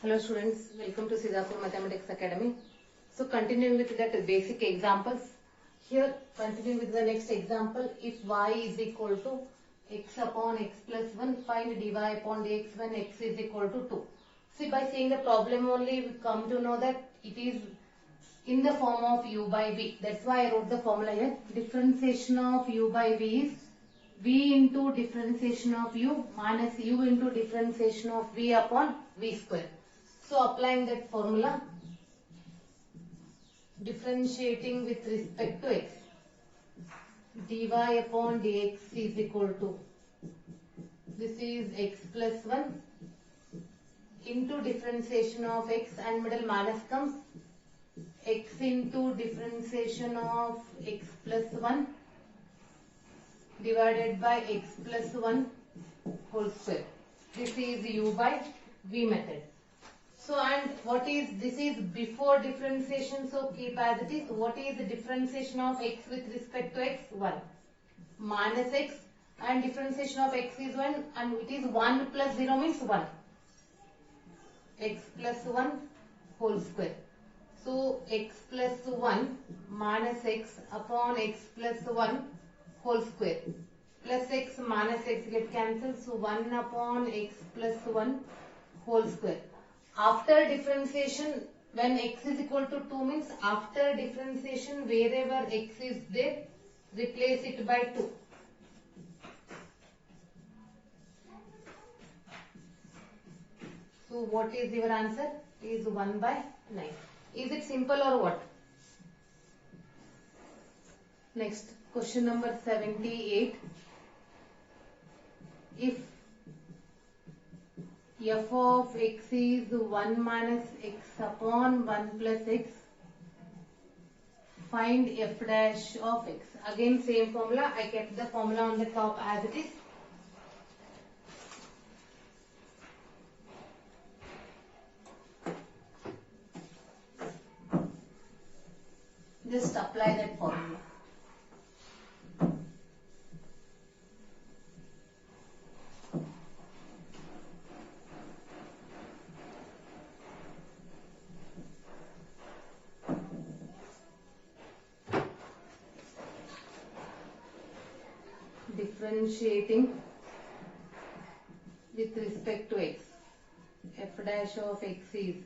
Hello students, welcome to Siddhapur Mathematics Academy. So continuing with that basic examples, here continuing with the next example, if y is equal to x upon x plus 1, find dy upon dx when x is equal to 2. See, by seeing the problem only we come to know that it is in the form of u by v. That's why I wrote the formula here. Differentiation of u by v is v into differentiation of u minus u into differentiation of v upon v square. So applying that formula, differentiating with respect to x, dy upon dx is equal to, this is x plus 1 into differentiation of x and middle minus comes x into differentiation of x plus 1 divided by x plus 1 whole square. This is u by v method. So, and what is, this is before differentiation, so keep as it is. What is the differentiation of x with respect to x? 1 minus x, and differentiation of x is 1 and it is 1 plus 0 means 1. X plus 1 whole square. So x plus 1 minus x upon x plus 1 whole square. Plus x minus x get cancelled. So 1 upon x plus 1 whole square. After differentiation, when x is equal to 2 means after differentiation wherever x is there, replace it by 2. So what is your answer? Is 1 by 9. Is it simple or what? Next, question number 78. If f of x is 1 minus x upon 1 plus x, find f dash of x. Again same formula, I kept the formula on the top as it is. Just apply that formula. Differentiating with respect to x, f dash of x is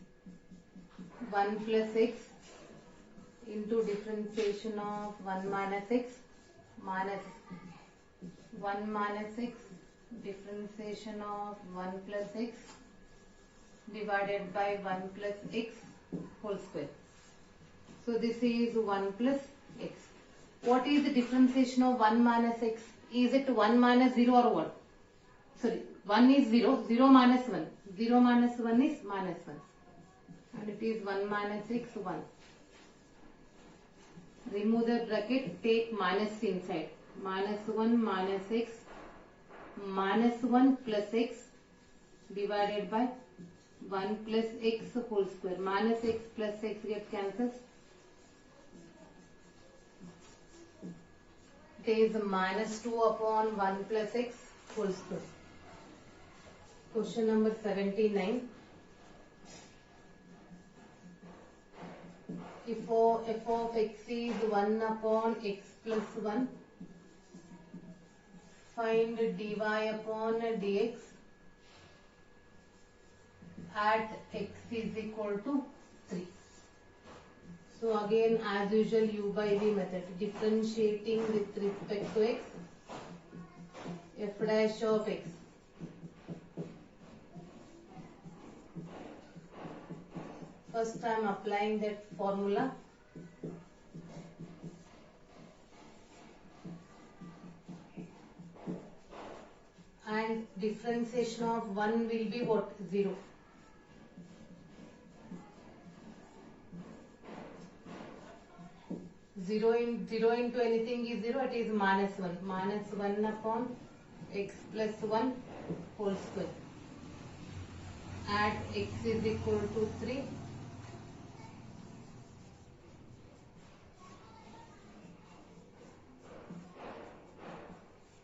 1 plus x into differentiation of 1 minus x minus 1 minus x differentiation of 1 plus x divided by 1 plus x whole square. So this is 1 plus x. What is the differentiation of 1 minus x? Is it 1 minus 0 or what? Sorry, 1 is 0, 0 minus 1. 0 minus 1 is minus 1. And it is 1 minus x, 1. Remove the bracket, take minus inside. Minus 1 minus x minus 1 plus x divided by 1 plus x whole square. Minus x plus x get cancelled. It is minus 2 upon 1 plus x whole square. Question number 79. If f of x is 1 upon x plus 1, find dy upon dx at x is equal to 3. So again as usual u by v method, differentiating with respect to x, f dash of x. First I am applying that formula. And differentiation of 1 will be what? 0. Zero into anything is 0, it is minus 1. Minus 1 upon x plus 1 whole square. At x is equal to 3.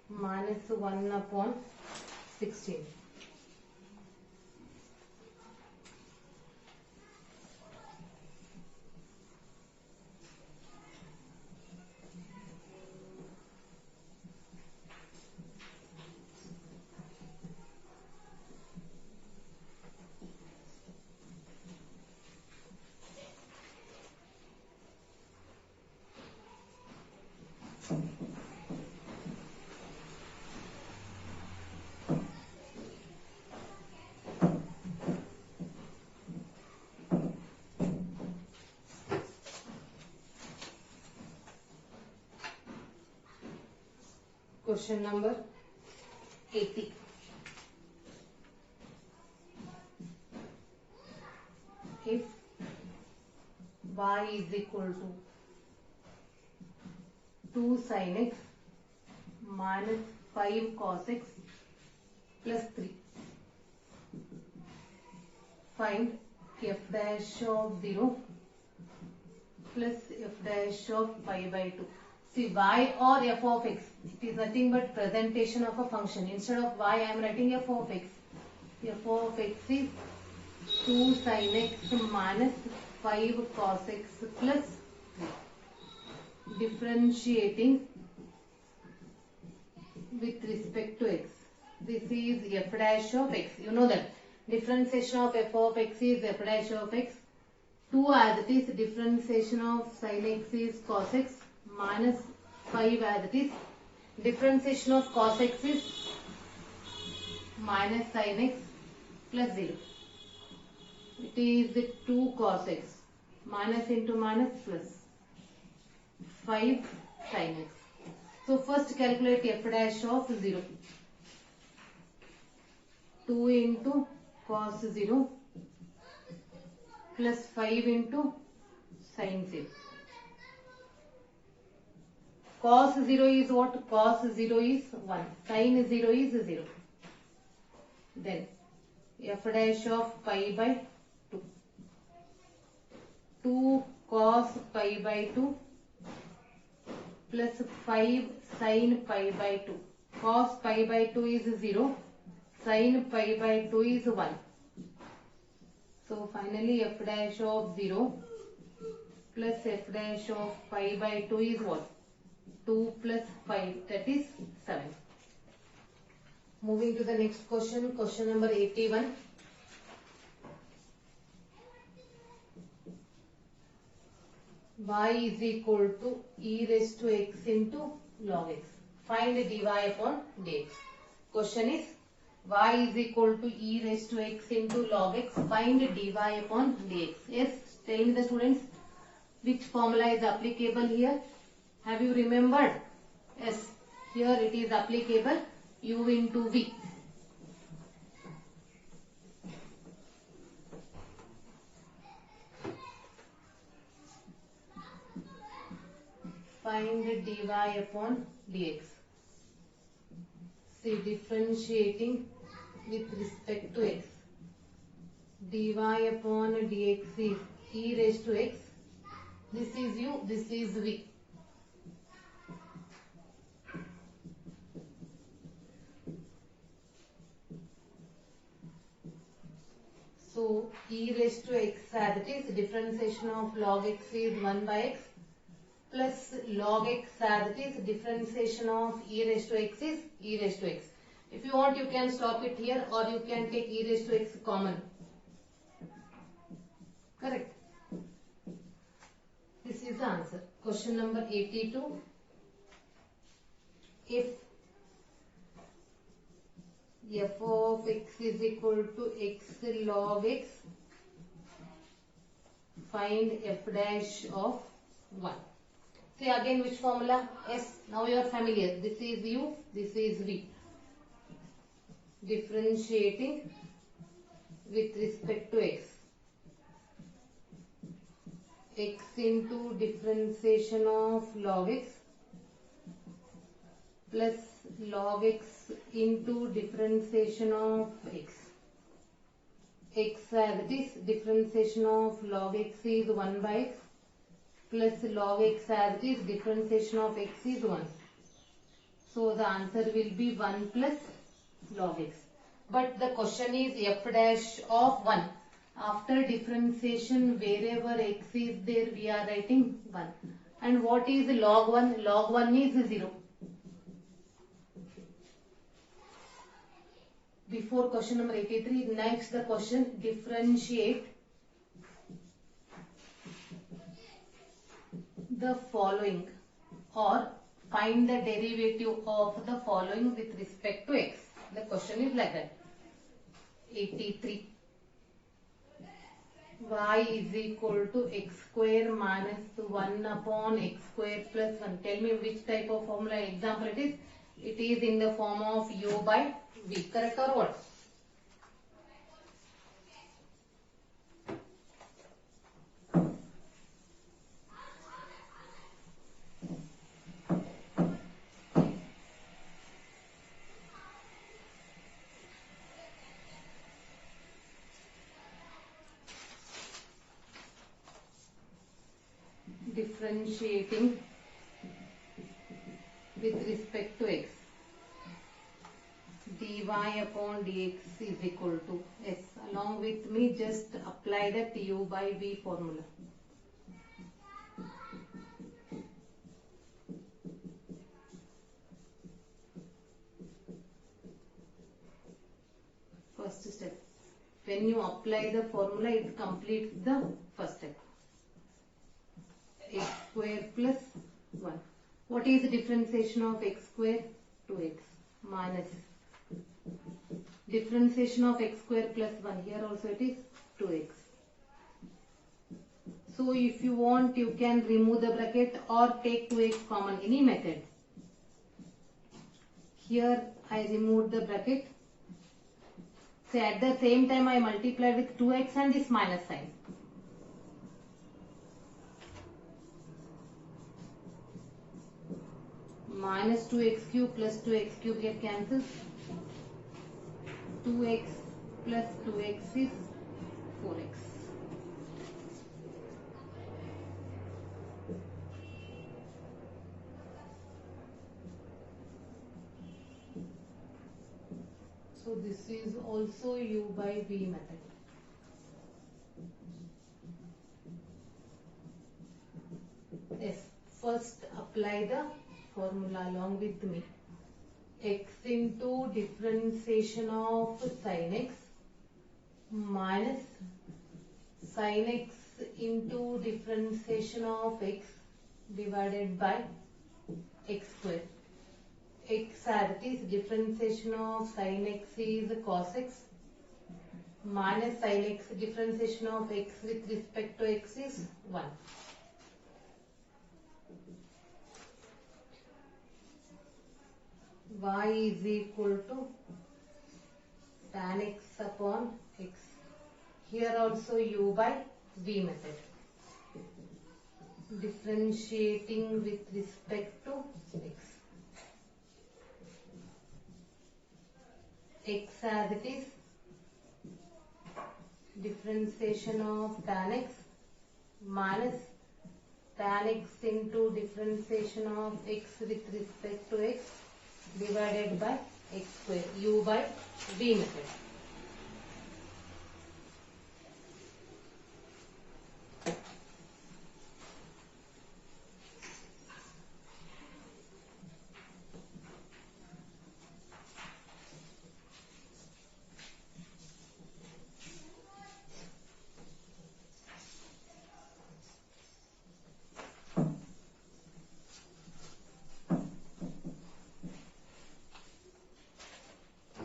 Minus 1 upon 16. question number 80. If y is equal to 2 sin x minus 5 cos x plus 3, find f dash of 0 plus f dash of pi by 2. See, y or f of x, it is nothing but presentation of a function. Instead of y, I am writing f of x. F of x is 2 sin x minus 5 cos x plus 3. Differentiating with respect to x. This is f dash of x. You know that differentiation of f of x is f dash of x. 2 as it is, differentiation of sin x is cos x minus 5 as it is. Differentiation of cos x is minus sin x plus 0. It is 2 cos x minus into minus plus 5 sin x. So first calculate f dash of 0. 2 into cos 0 plus 5 into sin 0. Cos 0 is what? Cos 0 is 1. Sin 0 is 0. Then f dash of pi by 2. 2 cos pi by 2 plus 5 sin pi by 2. Cos pi by 2 is 0. Sin pi by 2 is 1. So finally f dash of 0 plus f dash of pi by 2 is what? 2 plus 5, that is 7. Moving to the next question, question number 81. Y is equal to e raised to x into log x. Find dy upon dx. Question is y is equal to e raised to x into log x. Find dy upon dx. Yes, tell me the students, which formula is applicable here? Have you remembered? Yes, here it is applicable, u into v. Find dy upon dx. See, differentiating with respect to x. Dy upon dx is e raised to x. This is u, this is v. So e raised to x as it is, differentiation of log x is 1 by x plus log x as it is, differentiation of e raised to x is e raised to x. If you want, you can stop it here or you can take e raised to x common. Correct. This is the answer. Question number 82. If f of x is equal to x log x, find f dash of 1. See again which formula? Yes, now you are familiar. This is u, this is v. Differentiating with respect to x. X into differentiation of log x plus log x into differentiation of x. X as it is, differentiation of log x is 1 by x plus log x as it is, differentiation of x is 1. So the answer will be 1 plus log x. But the question is f dash of 1. After differentiation, wherever x is there, we are writing 1. And what is log 1? Log 1 is 0. Before question number 83, next the question, differentiate the following or find the derivative of the following with respect to x. The question is like that. 83. Y is equal to x square minus 1 upon x square plus 1. Tell me which type of formula example it is. It is in the form of u by v. Correct or what? Differentiating with respect to x, dy upon dx is equal to s. Along with me, just apply that u by v formula. First step. When you apply the formula, it completes the first step. X square plus 1. What is the differentiation of x square? 2x minus differentiation of x square plus 1. Here also it is 2x. So if you want, you can remove the bracket or take 2x common, any method. Here I removed the bracket. So at the same time I multiplied with 2x and this minus sign. Minus 2x cube plus 2x cube get cancelled. 2x plus 2x is 4x. So this is also u by v method. Yes, first apply the formula along with me. X into differentiation of sin x minus sin x into differentiation of x divided by x square. X as it is, differentiation of sin x is cos x minus sin x, differentiation of x with respect to x is 1. Y is equal to tan x upon x. Here also u by v method. Differentiating with respect to x. X as it is, differentiation of tan x minus tan x into differentiation of x with respect to x divided by x square, u by v method.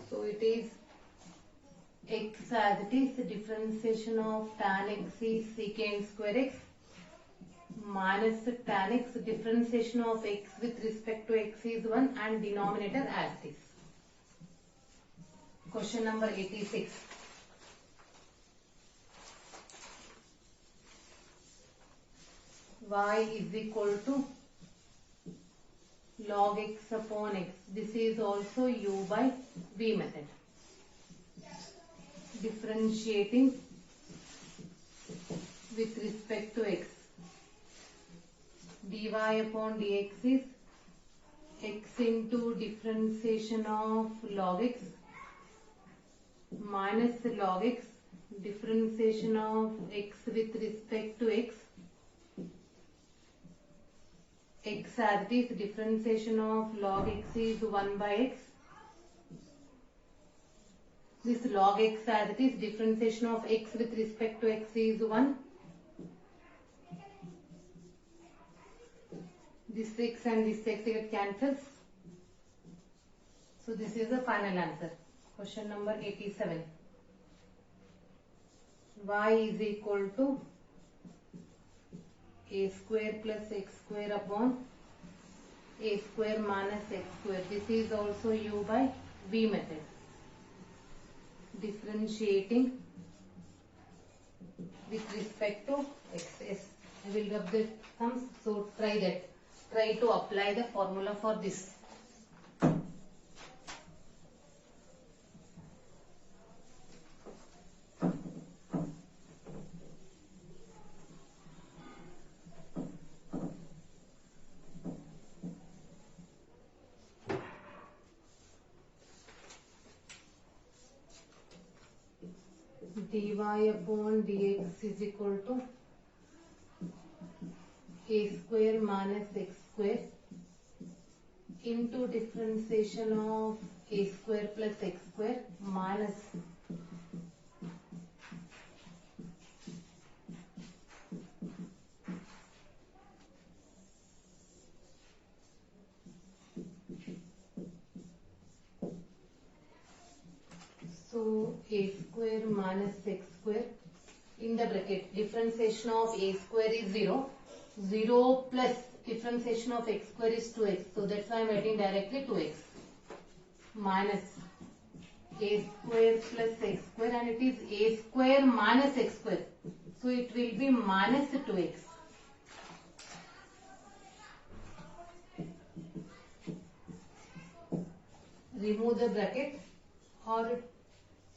So it is x as it is, differentiation of tan x is secant square x minus tan x, differentiation of x with respect to x is 1 and denominator as this. Question number 86. Y is equal to log x upon x. This is also u by v method. Differentiating with respect to x. Dy upon dx is x into differentiation of log x minus log x, differentiation of x with respect to x. X as it is, differentiation of log x is 1 by x. This log x as it is, differentiation of x with respect to x is 1. This x and this x get cancels. So this is the final answer. Question number 87. Y is equal to a square plus x square upon a square minus x square. This is also u by v method. Differentiating with respect to x. Yes, I will rub the thumbs. So try that. Try to apply the formula for this. dy upon dx is equal to a square minus x square into differentiation of a square plus x square minus so a square minus x square in the bracket differentiation of a square is 0. 0 plus differentiation of x square is 2x. So that's why I am writing directly 2x minus a square plus x square, and it is a square minus x square. So it will be minus 2x. Remove the bracket or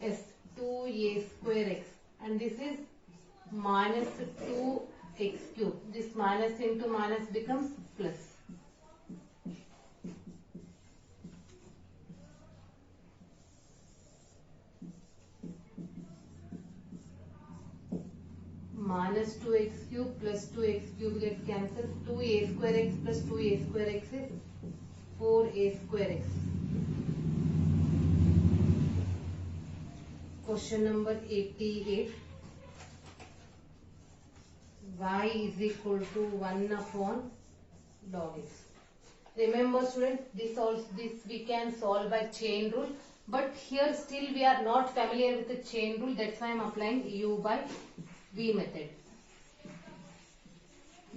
s 2a square x, and this is minus 2x cube. This minus into minus becomes plus. Minus 2x cube plus 2x cube gets cancelled. 2a square x plus 2a square x is 4a square x. Question number 88. Y is equal to 1 upon log x. Remember students, this we can solve by chain rule, but here still we are not familiar with the chain rule. That's why I am applying u by v method.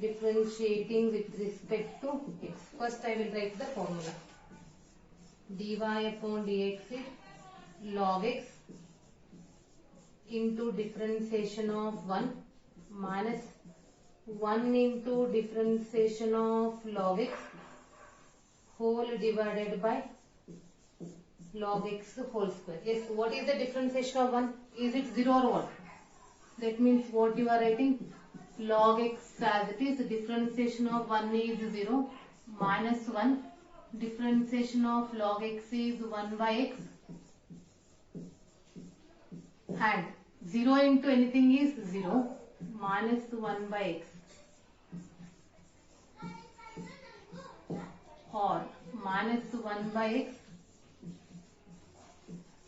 Differentiating with respect to x. First I will write the formula. dy upon dx is log x into differentiation of 1 minus 1 into differentiation of log x whole divided by log x whole square. Yes, what is the differentiation of 1? Is it 0 or what? That means what you are writing? Log x as it is. Differentiation of 1 is 0 minus 1. Differentiation of log x is 1 by x. And 0 into anything is 0 minus 1 by x. Or minus 1 by x,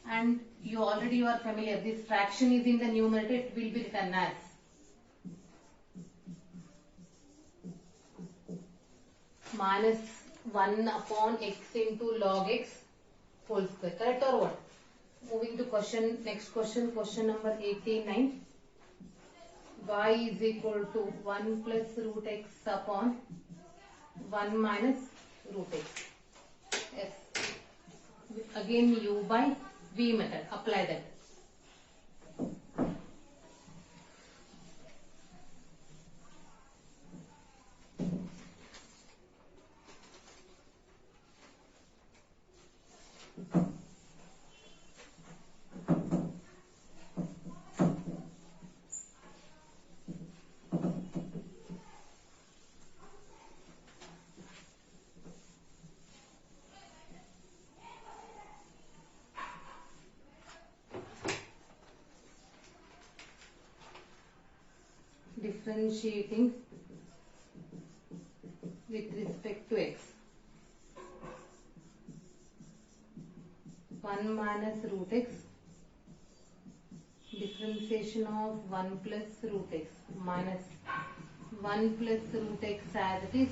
and you are familiar, this fraction is in the numerator, it will be written as minus 1 upon x into log x whole square. Correct or what? Moving to next question, question number 89. Y is equal to 1 plus root x upon 1 minus root x. Yes. Again u by v method. Apply that. Differentiating with respect to x. 1 minus root x. Differentiation of 1 plus root x minus 1 plus root x as it is.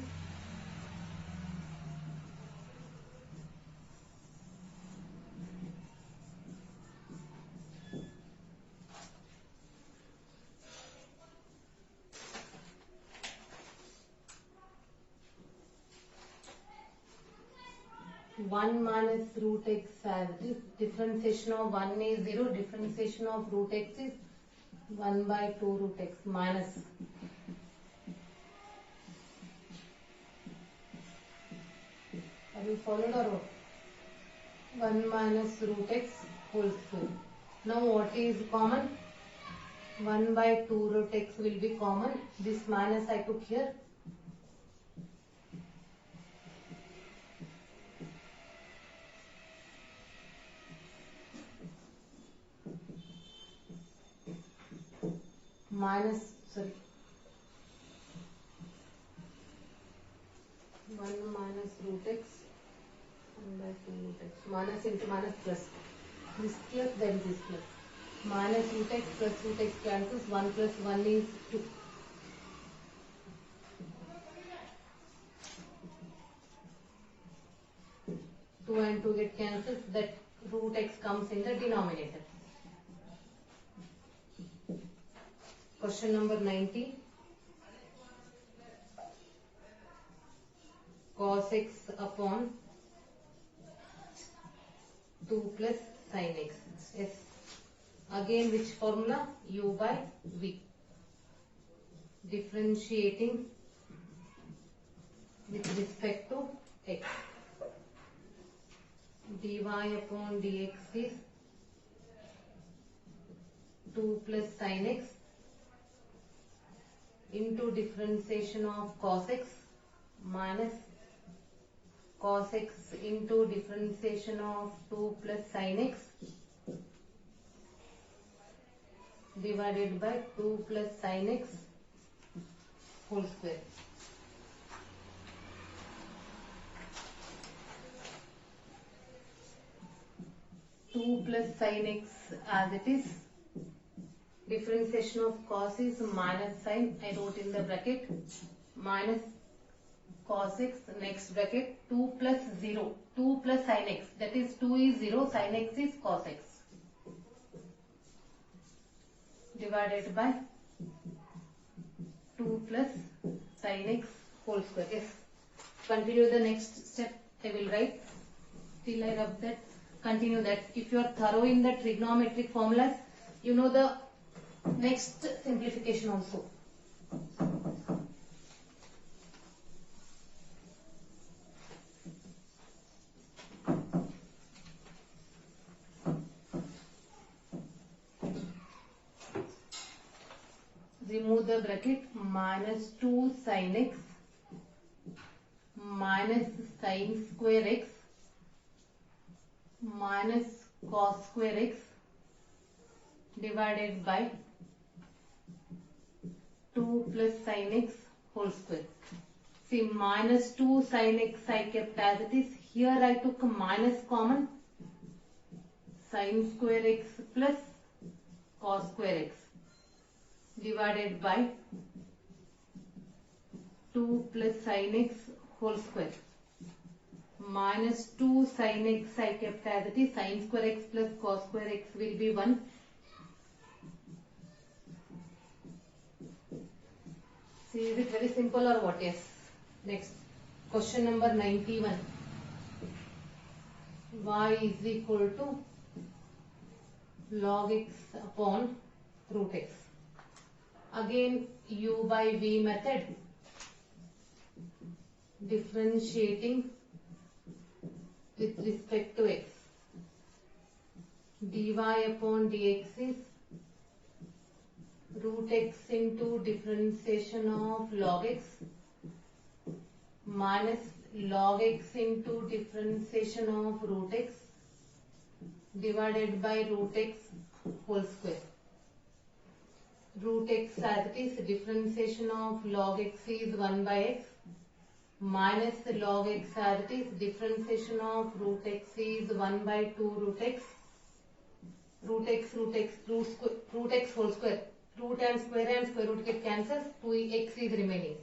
1 minus root x as it is. Differentiation of 1 is 0. Differentiation of root x is 1 by 2 root x minus. Have you followed or what? 1 minus root x whole square. Now what is common? 1 by 2 root x will be common. This minus I took here. Minus, sorry, 1 minus root x, 1 by 2 root x, minus into minus plus, this plus, then this plus, minus root x plus root x cancels, 1 plus 1 is 2. Two and 2 get cancelled, that root x comes in the denominator. Question number 90. Cos x upon 2 plus sin x. Yes. Again which formula? U by V. Differentiating with respect to x. dy upon dx is 2 plus sin x into differentiation of cos x minus cos x into differentiation of 2 plus sin x divided by 2 plus sin x whole square. Two plus sin x as it is. Differentiation of cos is minus sin, I wrote in the bracket, minus cos x, next bracket, 2 plus 0, 2 plus sin x, that is 2 is 0, sin x is cos x, divided by 2 plus sin x whole square. Yes. Continue the next step, I will write, till I rub that, continue that. If you are thorough in the trigonometric formulas, you know the next simplification also. Remove the bracket, minus 2 sin x minus sin square x minus cos square x divided by 2 plus sin x whole square. See, minus 2 sin x I kept as it is. Here I took minus common, sin square x plus cos square x divided by 2 plus sin x whole square. Minus 2 sin x I kept as it is. Sin square x plus cos square x will be 1. See, is it very simple or what? Yes. Next, question number 91. Y is equal to log x upon root x. Again, U by V method. Differentiating with respect to x. Dy upon dx is root x into differentiation of log x minus log x into differentiation of root x divided by root x whole square. Root x as it is, differentiation of log x is 1 by x minus log x as it is, differentiation of root x is 1 by 2 root x, root x whole square. Root and square root get cancelled, 2x is remaining.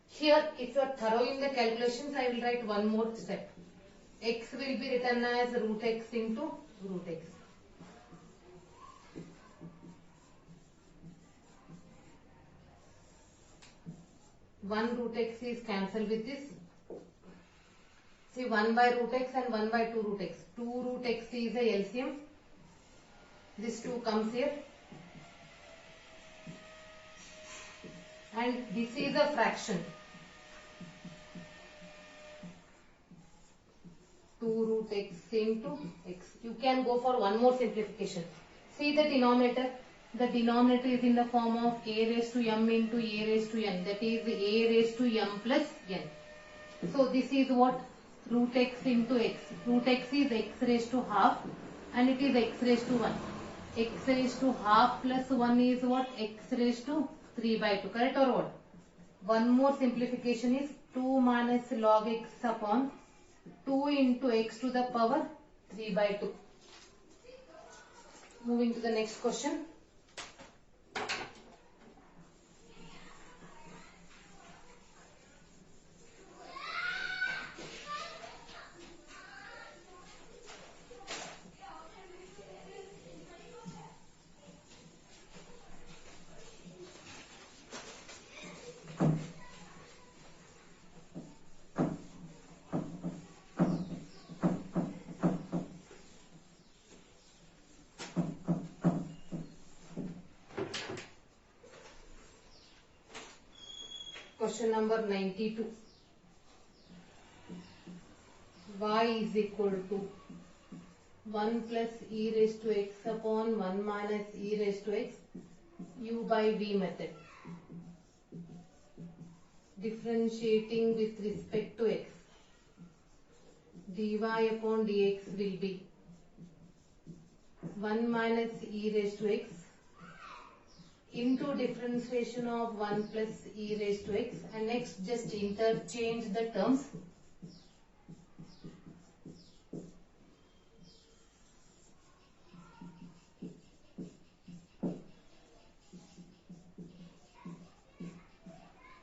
Here, if you are thorough in the calculations, I will write one more step. X will be written as root x into root x. One root x is cancelled with this. See 1 by root x and 1 by 2 root x. 2 root x is a LCM. This 2 comes here. And this is a fraction. 2 root x into x. You can go for one more simplification. See the denominator. The denominator is in the form of a raised to m into a raised to n. That is a raised to m plus n. So this is what? Root x into x. Root x is x raised to half and it is x raised to 1. X raised to half plus 1 is what? X raised to 3 by 2. Correct or what? One more simplification is 2 minus log x upon 2 into x to the power 3 by 2. Moving to the next question. Question number 92. Y is equal to 1 plus e raised to x upon 1 minus e raised to x u by v method. Differentiating with respect to x. Dy upon dx will be 1 minus e raised to x into differentiation of 1 plus e raised to x, and next just interchange the terms.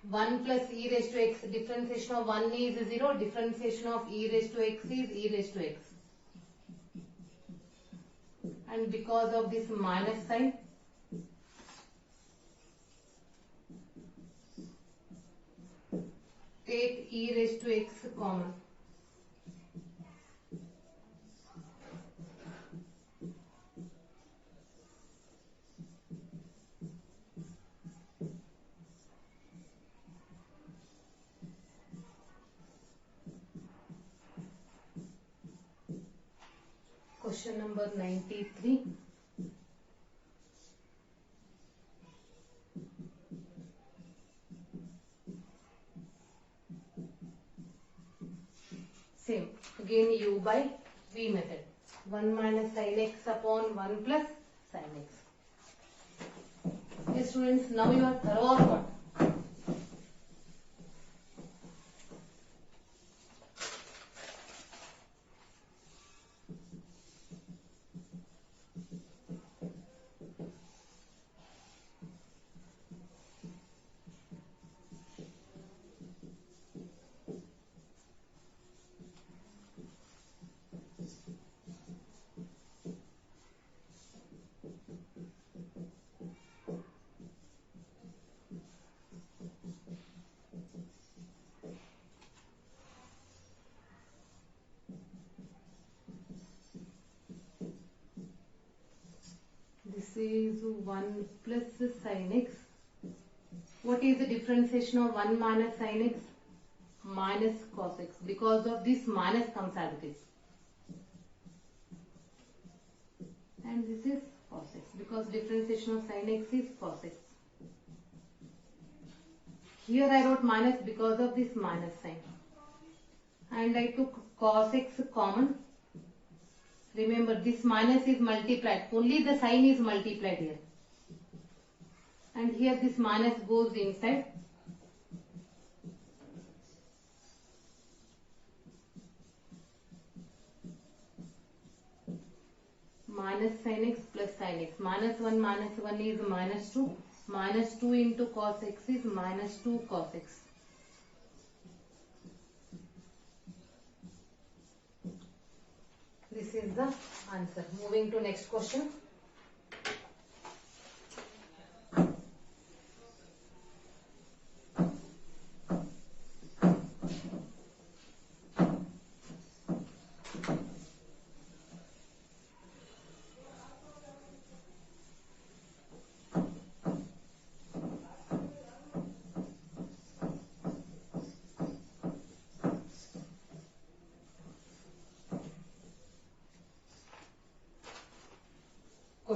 One plus e raised to x, differentiation of 1 is 0, differentiation of e raised to x is e raised to x. And because of this minus sign, take e raised to x common. Question number 93. Same. Again u by v method. 1 minus sin x upon 1 plus sin x. Okay students, now you are thorough or what? This is 1 plus sin x. What is the differentiation of 1 minus sin x? Minus cos x. Because of this minus comes as it is. And this is cos x. Because differentiation of sin x is cos x. Here I wrote minus because of this minus sign. And I took cos x common. Remember, this minus is multiplied. Only the sign is multiplied here. And here this minus goes inside. Minus sin x plus sin x. Minus 1 is minus 2. Minus 2 into cos x is minus 2 cos x. This is the answer. Moving to next question.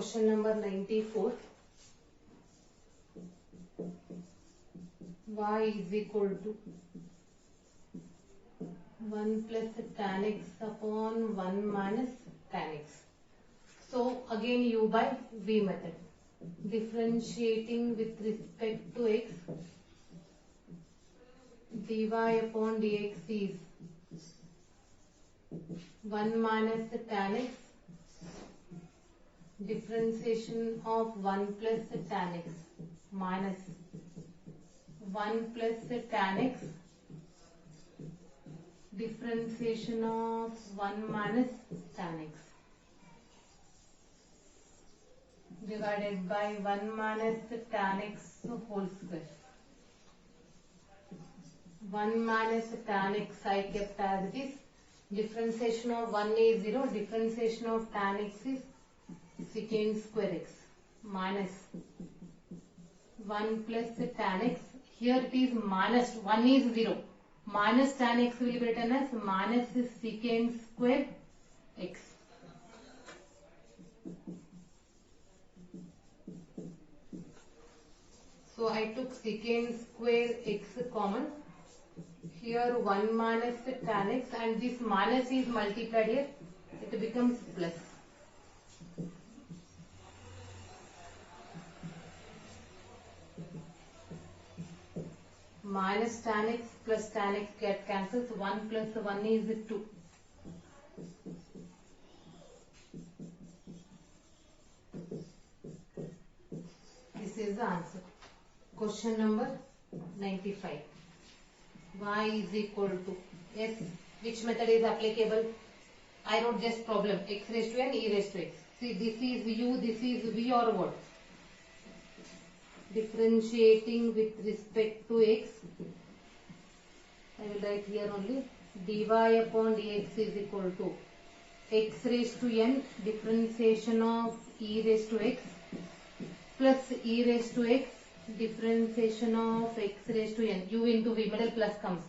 Question number 94. Y is equal to 1 plus tan x upon 1 minus tan x. So again u by v method. Differentiating with respect to x, dy upon dx is 1 minus tan x, differentiation of 1 plus tan x minus 1 plus tan x, differentiation of 1 minus tan x, divided by 1 minus tan x whole square. 1 minus tan x I kept as it is. Differentiation of 1 is 0. Differentiation of tan x is secant square x minus 1 plus tan x. Here it is minus 1 is 0. Minus tan x will be written as minus secant square x. So I took secant square x common. Here 1 minus tan x, and this minus is multiplied here. It becomes plus. Minus tan x plus tan x get cancels. 1 plus 1 is 2. This is the answer. Question number 95. Y is equal to S. Which method is applicable? I wrote this problem. X raised to n, e raised to x. See, this is u, this is v, or what? Differentiating with respect to x. I will write here only. Dy upon dx is equal to x raised to n, differentiation of e raised to x, plus e raised to x, differentiation of x raised to n. U into v, middle plus comes.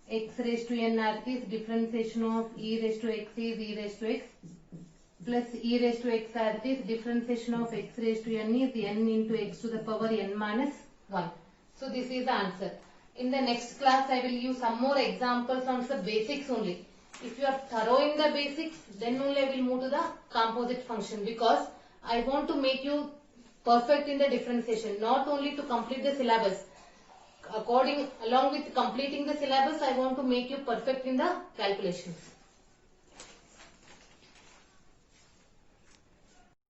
X raised to n as is, differentiation of e raised to x is e raised to x, plus e raised to x as it is, differentiation of x raised to n is n into x to the power n minus 1. So this is the answer. In the next class I will use some more examples on the basics only. If you are thorough in the basics, then only I will move to the composite function, because I want to make you perfect in the differentiation, not only to complete the syllabus. Along with completing the syllabus, I want to make you perfect in the calculations.